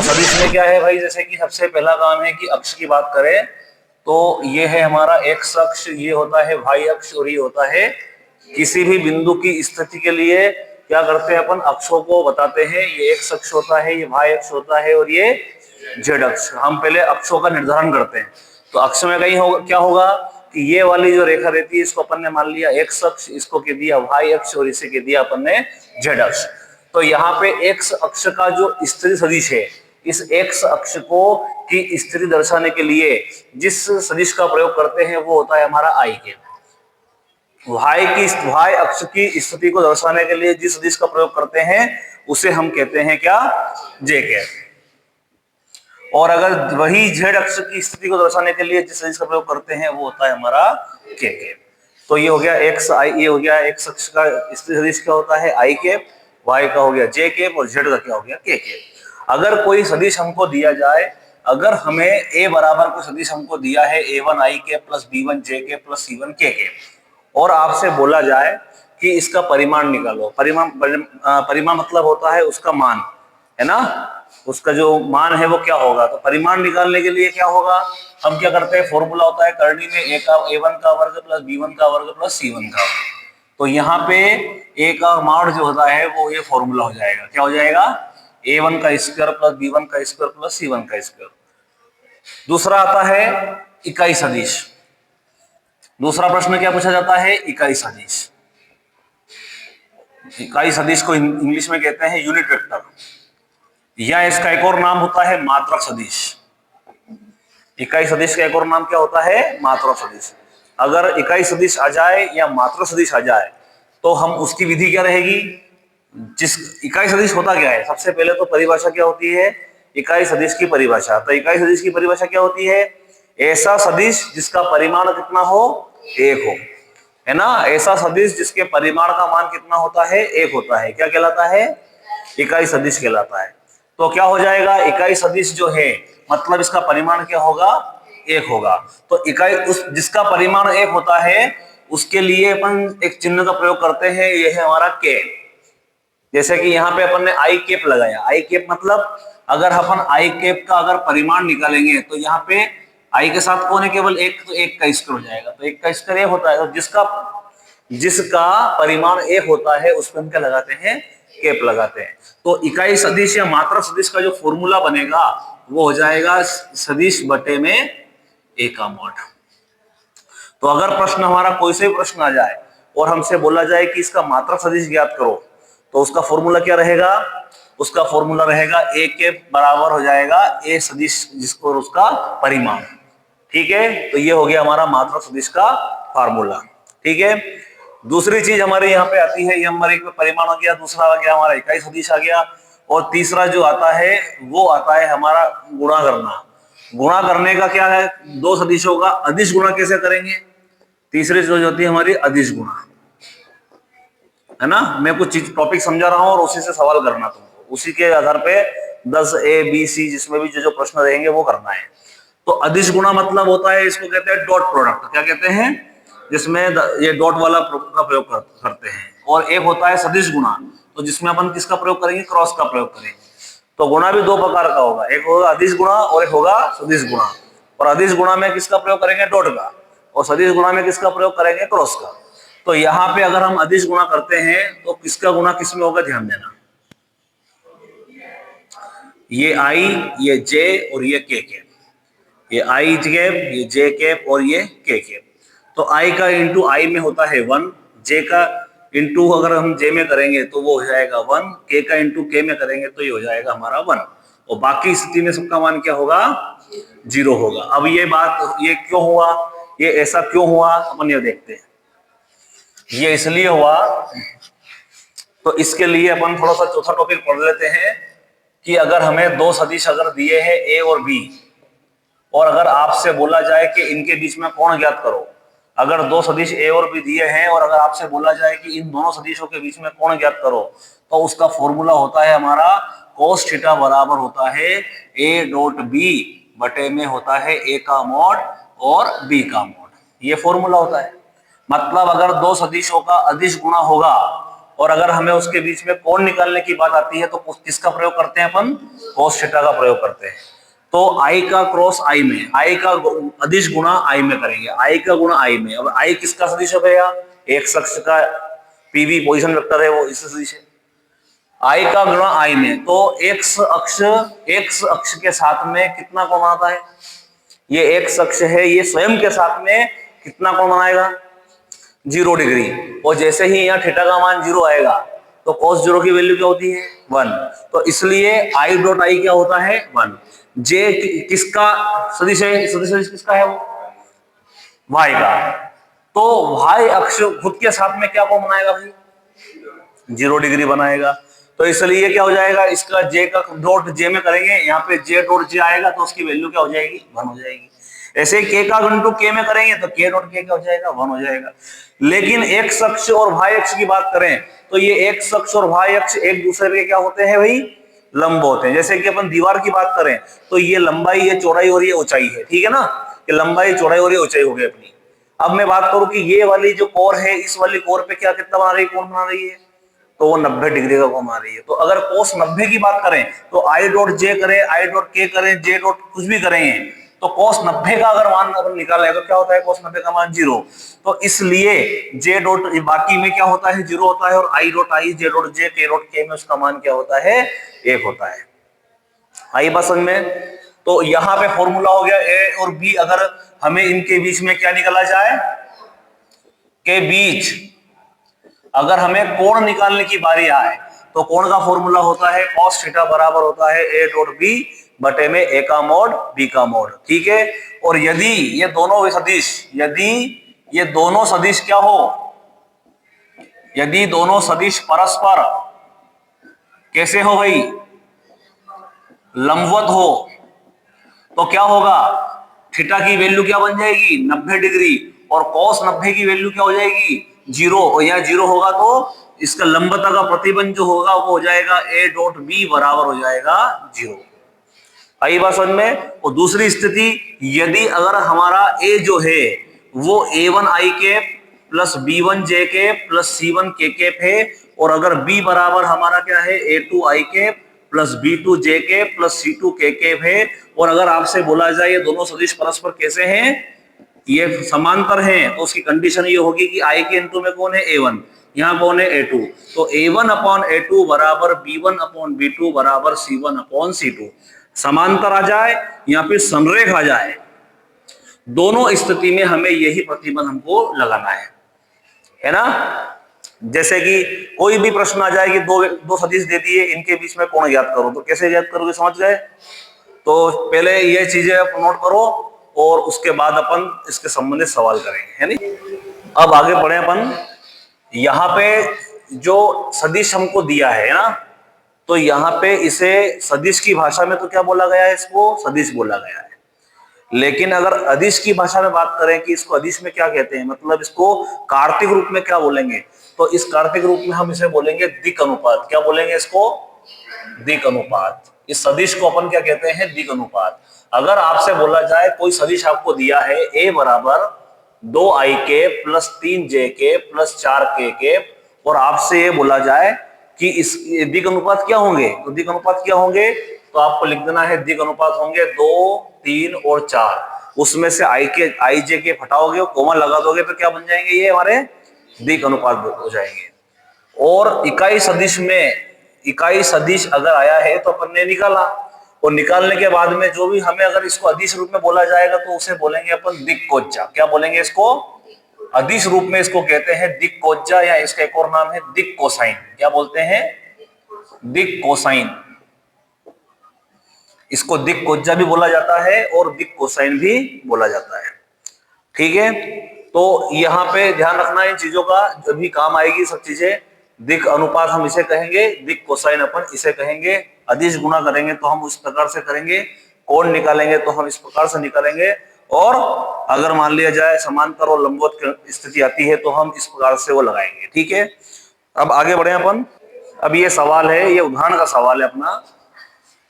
तो सदिश में क्या है भाई, जैसे कि सबसे पहला काम है कि अक्ष की बात करें तो ये है हमारा एक्स अक्ष, ये होता है वाई अक्ष, और ये होता है किसी भी बिंदु की स्थिति के लिए क्या करते हैं अपन, अक्षों को बताते हैं। ये एक्स अक्ष होता है, ये वाई अक्ष होता है, और ये जेड अक्ष। हम पहले अक्षों का निर्धारण करते हैं। तो अक्ष में कहीं होगा, क्या होगा कि ये वाली जो रेखा रहती है इसको अपन ने मान लिया एक्स अक्ष, इसको कह दिया वाई अक्ष, और इसे कह दिया अपन ने जेड अक्ष। तो यहाँ पे एक्स अक्ष का जो स्थिति सदिश है, इस एक्स अक्ष को की स्थिति दर्शाने के लिए जिस सदिश का प्रयोग करते हैं वो होता है हमारा आई के। वाई अक्ष की स्थिति को दर्शाने के लिए जिस सदिश का प्रयोग करते हैं उसे हम कहते हैं क्या, जे के। और अगर वही जेड अक्ष की स्थिति को दर्शाने के लिए जिस सदिश का प्रयोग करते हैं वो होता है हमारा के। तो ये हो गया एक्स आई, ये हो गया एक्स अक्ष का स्थिति सदिश क्या होता है आई के, वाई का हो गया जे के, और जेड का क्या हो गया के। अगर कोई सदिश हमको दिया जाए, अगर हमें ए बराबर कोई सदिश हमको दिया है a1 आई के प्लस b1 जे के प्लस c1 के, और आपसे बोला जाए कि इसका परिमाण निकालो। परिमाण मतलब होता है उसका मान, है ना, उसका जो मान है वो क्या होगा। तो परिमाण निकालने के लिए क्या होगा, हम क्या करते हैं, फॉर्मूला होता है करनी में a1 का वर्ग प्लस b1 का वर्ग प्लस c1 का वर्ग। तो यहाँ पे a का मान जो होता है वो ये फॉर्मूला हो जाएगा, क्या हो जाएगा, a1 का स्क्वायर प्लस b1 का स्क्वायर प्लस c1 का स्क्वायर। दूसरा आता है इकाई सदिश। दूसरा प्रश्न क्या पूछा जाता है, इकाई सदिश। इकाई सदिश को इंग्लिश में कहते हैं यूनिट वेक्टर, या इसका एक और नाम होता है मात्रक सदिश। इकाई सदिश का एक और नाम क्या होता है, मात्रक सदिश। अगर इकाई सदिश आ जाए या मात्रक सदिश आ जाए तो हम उसकी विधि क्या रहेगी, जिस इकाई सदिश होता क्या है, सबसे पहले तो परिभाषा क्या होती है, इकाई सदिश की परिभाषा। तो इकाई सदिश की परिभाषा क्या होती है, ऐसा सदिश जिसका परिमाण कितना हो, एक हो, है ना। ऐसा सदिश जिसके परिमाण का मान कितना होता है, एक होता है, क्या कहलाता है, इकाई सदिश कहलाता है। तो क्या हो जाएगा, इकाई सदिश जो है मतलब इसका परिमाण क्या होगा, एक होगा। तो इकाई उस जिसका परिमाण एक होता है उसके लिए अपन एक चिन्ह का प्रयोग करते हैं, यह है हमारा के। जैसे कि यहाँ पे अपन ने आई कैप लगाया, आई कैप मतलब अगर अपन आई कैप का अगर परिमाण निकालेंगे तो यहाँ पे आई के साथ कौन है, केवल एक, तो एक का स्क्वायर हो जाएगा। तो एक का स्क्वायर एक होता है, तो जिसका परिमाण एक होता है उस पर हम क्या लगाते हैं, कैप लगाते हैं। तो इकाई सदिश या मात्रक सदिश का जो फॉर्मूला बनेगा वो हो जाएगा सदिश बटे में ए का मॉड। तो अगर प्रश्न हमारा कोई से भी प्रश्न आ जाए और हमसे बोला जाए कि इसका मात्रक सदिश ज्ञात करो, तो उसका फॉर्मूला क्या रहेगा, उसका फॉर्मूला रहेगा ए के बराबर हो जाएगा ए सदिश जिसको उसका परिमाण। ठीक है, तो ये हो गया हमारा मात्रक सदिश का फार्मूला। ठीक है, दूसरी चीज हमारे यहाँ पे आती है, ये नंबर एक में परिमाण आ गया, दूसरा आ गया हमारा इकाई सदिश आ गया, और तीसरा जो आता है वो आता है हमारा गुणा करना। गुणा करने का क्या है, दो सदिशों का अदिश गुणा कैसे करेंगे, तीसरी चीज होती है हमारी अदिश गुणा, है ना। मैं कुछ चीज टॉपिक समझा रहा हूं और उसी से सवाल करना तुमको, उसी के आधार पे 10 A B C जिसमें भी जो प्रश्न रहेंगे वो करना है। तो अदिश गुणा मतलब होता है, इसको कहते हैं डॉट प्रोडक्ट, क्या कहते हैं, जिसमें ये डॉट वाला का प्रयोग करते हैं। और एक होता है सदिश गुणा, तो जिसमें अपन किसका प्रयोग करेंगे, क्रॉस का प्रयोग करेंगे। तो गुणा भी दो प्रकार का होगा, एक होगा अदिश गुणा और एक होगा सदिश गुणा। और अदिश गुणा में किसका प्रयोग करेंगे, डॉट का, और सदिश गुणा में किसका प्रयोग करेंगे, क्रॉस का। तो यहाँ पे अगर हम अदिश गुणा करते हैं तो किसका गुणा किसमें होगा, ध्यान देना, ये आई, ये जे और ये के कैप, ये आई कैप, ये जे कैप और ये के कैप। तो आई का इंटू आई में होता है 1, जे का इंटू अगर हम जे में करेंगे तो वो हो जाएगा 1, के का इंटू के में करेंगे तो ये हो जाएगा हमारा 1, और बाकी स्थिति में सबका मान क्या होगा, 0 होगा। अब ये बात, ये क्यों हुआ, ये ऐसा क्यों हुआ, अपन ये देखते हैं। ये इसलिए हुआ, तो इसके लिए अपन थोड़ा सा चौथा टॉपिक पढ़ लेते हैं कि अगर हमें दो सदिश अगर दिए हैं ए और बी, और अगर आपसे बोला जाए कि इनके बीच में कोण ज्ञात करो, अगर दो सदिश ए और बी दिए हैं और अगर आपसे बोला जाए कि इन दोनों सदिशों के बीच में कोण ज्ञात करो, तो उसका फॉर्मूला होता है हमारा cos थीटा बराबर होता है ए डॉट बी बटे में होता है ए का मॉड और बी का मॉड। ये फॉर्मूला होता है। मतलब अगर दो सदिशों का अदिश गुणा होगा और अगर हमें उसके बीच में कोण निकालने की बात आती है तो किसका प्रयोग करते हैं अपन? cos थीटा का प्रयोग करते हैं। तो I का क्रॉस I में, I का अदिश गुणा I में करेंगे, I का गुणा I में। अब I किसका सदिश है भैया? एक अक्ष का पीवी पोजीशन वेक्टर है, वो इससे सदिश है। I का गुणा I में, तो x अक्ष के साथ में कितना कोण बनाता है? ये x अक्ष है, ये स्वयं के साथ में कितना कोण बनाएगा? 0 डिग्री। और जैसे ही यहाँ थीटा का मान 0 आएगा तो cos 0 की वैल्यू क्या होती है? 1। तो इसलिए I डॉट I क्या होता है? 1। J किसका सदिश है? सदिश किसका है? वो y का। तो y अक्ष खुद के साथ में क्या कोण बनाएगा भाई? 0 डिग्री बनाएगा। तो इसलिए क्या हो जाएगा? इसका J का डॉट J में करेंगे, यहाँ पे J डॉट J आएगा तो उसकी वैल्यू क्या हो जाएगी? 1 हो जाएगी। ऐसे K का गुणटू K में करेंगे तो K डॉट K क्या हो जाएगा? 1 हो जाएगा। लेकिन x अक्ष और y अक्ष की बात करें तो ये x अक्ष और y अक्ष एक दूसरे के क्या होते हैं भाई? लंब होते हैं। जैसे कि अपन दीवार की बात करें तो ये लंबाई, ये चौड़ाई और ये ऊंचाई है, ठीक है ना? कि लंबाई, चौड़ाई और ये ऊंचाई हो गई अपनी। अब मैं बात करूं कि ये वाली जो कोर है, इस वाली कोर पे क्या कितना बना रही है? कोण बना रही है, तो वो 90 डिग्री का कोण बना रही है। तो अगर cos 90 की बात करें तो I डॉट J करें, I डॉट K करें, J डॉट कुछ भी करेंगे, तो cos 90 का अगर मान अपन निकालें तो क्या होता है? cos 90 का मान 0। तो इसलिए J डॉट बाकी में क्या होता है? 0 होता है। और I dot I, J dot J, K dot K में उसका मान क्या होता है? 1 होता है। आई बात समझ में? तो यहाँ पे फॉर्मूला हो गया A और B। अगर हमें इनके बीच में क्या निकाला जाए? के बीच अगर हमें कोण निकालने की बारी आए तो कोण का फॉर्मूला होता है cos थीटा बराबर होता है A डॉट B बटे में A का मोड B का मोड, ठीक है। और यदि ये दोनों सदिश क्या हो? यदि दोनों सदिश परस्पर कैसे हो भाई? लंबवत हो, तो क्या होगा? थीटा की वैल्यू क्या बन जाएगी? 90 डिग्री। और cos 90 की वैल्यू क्या हो जाएगी? 0। और यहाँ 0 होगा तो इसका लंबता का प्रतिबंध जो होगा वो हो जाएगा A डॉट B बराबर हो जाएगा 0। आई बात समझ में? और दूसरी स्थिति, यदि अगर हमारा A जो है वो A1I के प्लस B1 J के प्लस C1 K के है, और अगर B बराबर हमारा क्या है? A2I के प्लस B2 J के प्लस C2 K के है, और अगर आपसे बोला जाए ये दोनों सदिश परस्पर कैसे हैं? ये समांतर हैं, तो उसकी कंडीशन ये होगी कि I के इनटू में कौन है? A1, यहाँ कौन है? A2। तो A1 अपॉन A2 बराबर B1 अपॉन B2 बराबर C1 अपॉन C2। समांतर आ जाए या फिर समरेख आ जाए, दोनों स्थिति में हमें यही प्रतिबंध हमको लगाना है ना? जैसे कि कोई भी प्रश्न आ जाए कि दो सदिश दे दिए, इनके बीच में कोण ज्ञात करो, तो कैसे ज्ञात करोगे? समझ गए? तो पहले ये चीजें आप नोट करो और उसके बाद अपन इसके संबंधित सवाल करेंगे, है नहीं? अब आगे बढ़े अपन। यहाँ पे जो सदिश हमको दिया है ना, तो यहाँ पे इसे सदिश की भाषा में तो क्या बोला गया है? इसको सदिश बोला गया है। लेकिन अगर अदिश की भाषा में बात करें कि इसको अदिश में क्या कहते हैं, मतलब इसको कार्तिक रूप में क्या बोलेंगे, तो इस कार्तिक रूप में हम इसे बोलेंगे दिक् अनुपात। क्या बोलेंगे इसको? दिक् अनुपात। इस सदिश को अपन क्या कहते हैं? दिक् अनुपात। अगर आपसे बोला जाए कोई सदिश आपको दिया है A बराबर 2I के प्लस 3J के प्लस 4K के, और आपसे ये बोला जाए कि इस दिक् अनुपात क्या होंगे, तो दिक् अनुपात क्या होंगे? तो आपको लिख देना है दिक् अनुपात होंगे 2, 3 और 4। उसमें से I J के हटाओगे, कोमा लगा दोगे तो क्या बन जाएंगे? ये हमारे दिक् अनुपात हो जाएंगे। और इकाई सदिश अगर आया है तो अपन ने निकाला, और निकालने के बाद में जो भी हमें अगर इसको अदिश रूप में बोला जाएगा तो उसे बोलेंगे अपन दिक्कोज्जा। क्या बोलेंगे इसको? अदिश रूप में इसको कहते हैं दिक्कोज्जा, या इसका एक और नाम है दिक् कोसाइन। क्या बोलते हैं? दिक् कोसाइन। इसको दिक् कोज्जा भी बोला जाता है और दिक् कोसाइन भी बोला जाता है, ठीक है। तो यहाँ पे ध्यान रखना इन चीजों का, जो भी काम आएगी सब चीजें। दिक् अनुपात हम इसे कहेंगे, दिक् कोसाइन अपन इसे कहेंगे। अदिश गुणा करेंगे तो हम उस प्रकार से करेंगे, कोण निकालेंगे तो हम इस प्रकार से निकालेंगे, और अगर मान लिया जाए समांतर और लंबवत की स्थिति आती है तो हम इस प्रकार से वो लगाएंगे, ठीक है। अब आगे बढ़े अपन। अब ये सवाल है, ये उदाहरण का सवाल है अपना,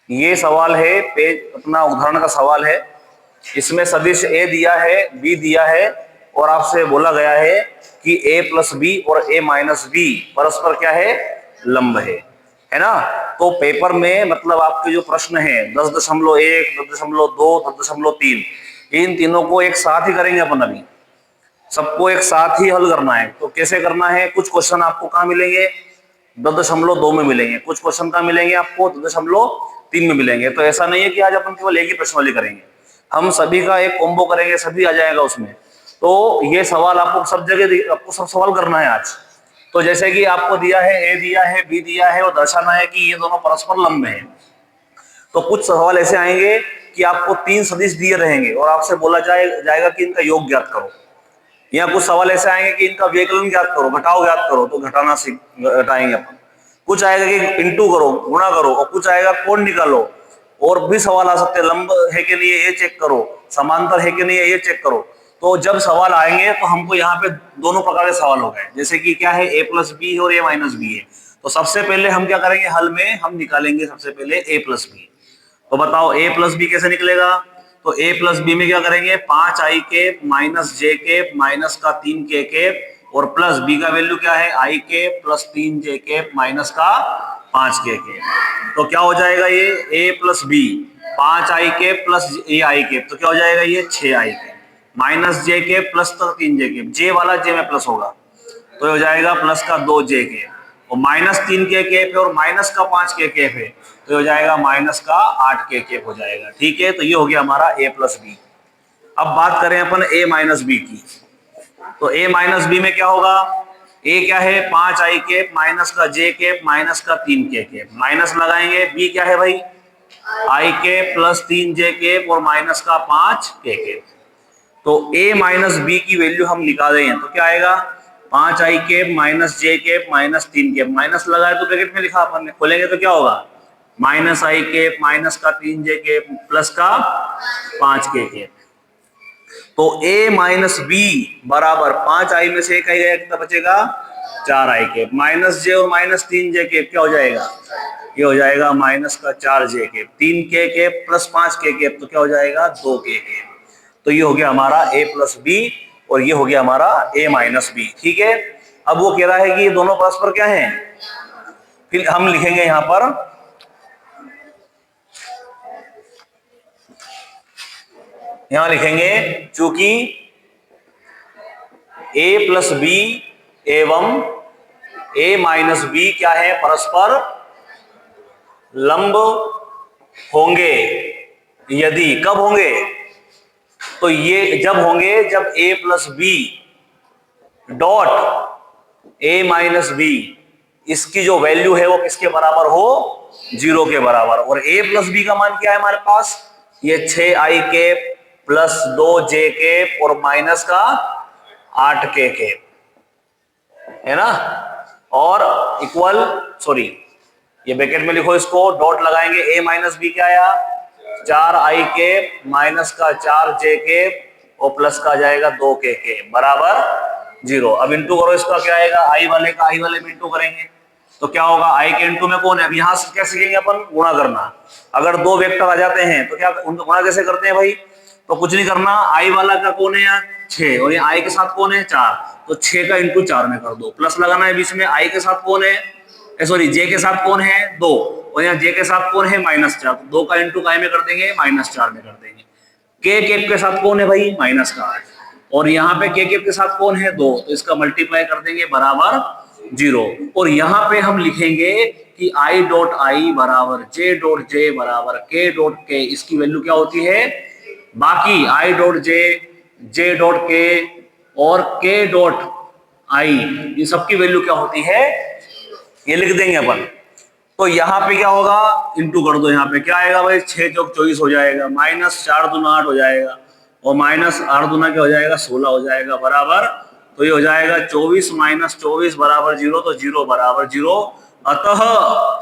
ये सवाल है पेज अपना उदाहरण का सवाल है। इसमें सदिश A दिया है, B दिया है, और आपसे बोला गया है कि a प्लस बी और a माइनस बी परस्पर क्या है, लंब है ना। तो पेपर में मतलब आपके जो प्रश्न है 10.1, 10.2, 10.3, इन तीनों को एक साथ ही करेंगे अपन, अभी सबको एक साथ ही हल करना है। तो कैसे करना है, कुछ क्वेश्चन आपको कहाँ मिलेंगे, 10.2 में मिलेंगे, कुछ क्वेश्चन कहाँ मिलेंगे आपको 10.3 में मिलेंगे। तो ऐसा नहीं है कि आज अपन केवल एक ही प्रश्न वाली करेंगे, हम सभी का एक कॉम्बो करेंगे, सभी आ जाएगा उसमें। तो ये सवाल आपको सब जगह, आपको सब सवाल करना है आज। तो जैसे कि आपको दिया है ए दिया है बी दिया है और दर्शाना है कि ये दोनों परस्पर लंब हैं। तो कुछ सवाल ऐसे आएंगे कि आपको 3 सदिश दिए रहेंगे और आपसे बोला जाएगा कि इनका योग ज्ञात करो, या कुछ सवाल ऐसे आएंगे कि इनका व्यकलन ज्ञात करो, घटाओ ज्ञात करो, तो घटाएंगे अपन। कुछ आएगा कि इंटू करो, गुणा करो, और कुछ आएगा कोण निकालो, और भी सवाल आ सकते हैं, लंब है कि नहीं है ये चेक करो, समांतर है कि नहीं है ये चेक करो। तो जब सवाल आएंगे तो हमको यहाँ पे दोनों प्रकार के सवाल हो गए, जैसे कि क्या है a प्लस बी और a माइनस बी है। तो सबसे पहले हम क्या करेंगे, हल में हम निकालेंगे सबसे पहले a प्लस बी। तो बताओ a प्लस बी कैसे निकलेगा। तो a प्लस बी में क्या करेंगे, 5i cap minus j cap minus का 3k केप, और प्लस b का वैल्यू क्या है i cap plus 3j cap minus का 5k केप। तो क्या हो जाएगा ये a plus B, 5i cap plus ai cap, तो क्या हो जाएगा ये 6i cap minus j cap plus 3j cap, j वाला j में प्लस होगा तो हो जाएगा प्लस का 2j केप, और माइनस 3k केप है और माइनस का 5k केप है तो हो जाएगा माइनस का 8k केप हो जाएगा। ठीक है, तो ये हो गया हमारा a प्लस बी। अब बात करें अपन a माइनस बी की। तो a माइनस बी में क्या होगा, a क्या है 5i केप माइनस का j केप माइनस का 3k केप, माइनस लगाएंगे, b क्या है भाई i cap plus 3j cap और माइनस का 5k केप। तो a माइनस बी की वैल्यू हम निकाल रहे हैं तो क्या आएगा, 5i cap minus j cap minus 3 cap, minus लगाए तो ब्रैकेट में लिखा अपन ने, खोलेंगे तो क्या होगा माइनस i केप माइनस का 3j केप प्लस का 5k केप। तो a माइनस बी बराबर 5i में से एक आई गया, कितना बचेगा 4i केप, माइनस j और माइनस 3j केप क्या हो जाएगा, ये हो जाएगा माइनस का 4j cap, 3k cap plus 5k cap, तो क्या हो जाएगा 2k केप। तो ये हो गया हमारा a प्लस बी और ये हो गया हमारा a माइनस बी। ठीक है, अब वो कह रहा है कि ये दोनों परस्पर क्या हैं, फिर हम लिखेंगे यहां पर लिखेंगे चूंकि a प्लस बी एवं a माइनस बी क्या है, परस्पर लंब होंगे। यदि कब होंगे, तो ये जब होंगे जब a plus B dot a minus B, इसकी जो वैल्यू है वो किसके बराबर हो, 0 के बराबर। और a प्लस बी का मान क्या है हमारे पास, ये 6i cap plus 2j cap और माइनस का 8k केप है ना, और इक्वल, सॉरी ये ब्रैकेट में लिखो, इसको डॉट लगाएंगे, a माइनस बी क्या आया 4i केप माइनस का 4j केप और प्लस का जाएगा 2k केप बराबर 0। अब इंटू करो, इसका क्या आएगा, i वाले का i वाले में इंटू करेंगे तो क्या होगा, i के इंटू में कौन है, अब यहां से क्या सीखेंगे अपन, गुणा करना। अगर दो वेक्टर आ जाते हैं तो क्या उनको गुणा कैसे करते हैं भाई, तो कुछ नहीं करना, i वाला का कौन है यहाँ 6 और ये i के साथ कौन है 4, तो 6 का इंटू 4 में कर दो, प्लस लगाना है बीच में, i के साथ कौन है, सॉरी j के साथ कौन है 2 और यहाँ j के साथ कौन है -4, 2 का इंटू काय में कर देंगे -4 में कर देंगे। k केप के साथ कौन है भाई -8 और यहाँ पे k केप के साथ कौन है 2, तो इसका मल्टीप्लाई कर देंगे बराबर 0। और यहाँ पे हम लिखेंगे कि i डॉट i बराबर j डॉट j बराबर k डॉट k, इसकी वैल्यू क्या होती है, बाकी i dot j dot k और k डॉट i, ये सबकी वैल्यू क्या होती है, ये लिख देंगे अपन। तो यहाँ पे क्या होगा, इंटू कर दो, यहाँ पे क्या आएगा भाई 6 चौक 24 हो जाएगा, माइनस 4 दूना 8 हो जाएगा और माइनस 8 दूना क्या हो जाएगा 16 हो जाएगा बराबर, तो ये हो जाएगा 24 माइनस 24 बराबर 0, तो 0 बराबर 0। अतः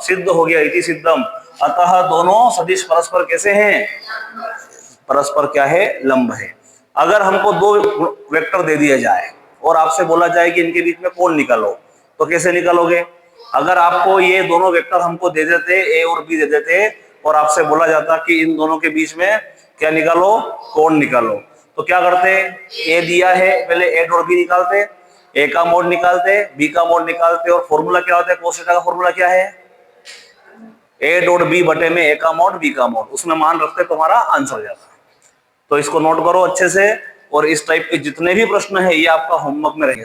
सिद्ध हो गया, इति सिद्धम, अतः दोनों सदिश परस्पर कैसे हैं, परस्पर क्या है, लंब है। अगर हमको दो वेक्टर दे दिया जाए और आपसे बोला जाए कि इनके बीच में कोण निकालो, तो कैसे निकालोगे। अगर आपको ये दोनों वेक्टर हमको दे देते, ए और बी दे देते और आपसे बोला जाता कि इन दोनों के बीच में क्या निकालो, कोण निकालो, तो क्या करते, ए दिया है, पहले ए डॉट बी निकालते, ए का मोड निकालते, बी का मोड निकालते, और फॉर्मूला क्या होता है, cos थीटा का फॉर्मूला क्या है, ए डॉट बी बटे में ए का मोड बी का मोड, उसमें मान रखते तुम्हारा आंसर हो जाता है। तो इसको नोट करो अच्छे से, और इस टाइप के जितने भी प्रश्न है ये आपका होमवर्क में रहेंगे।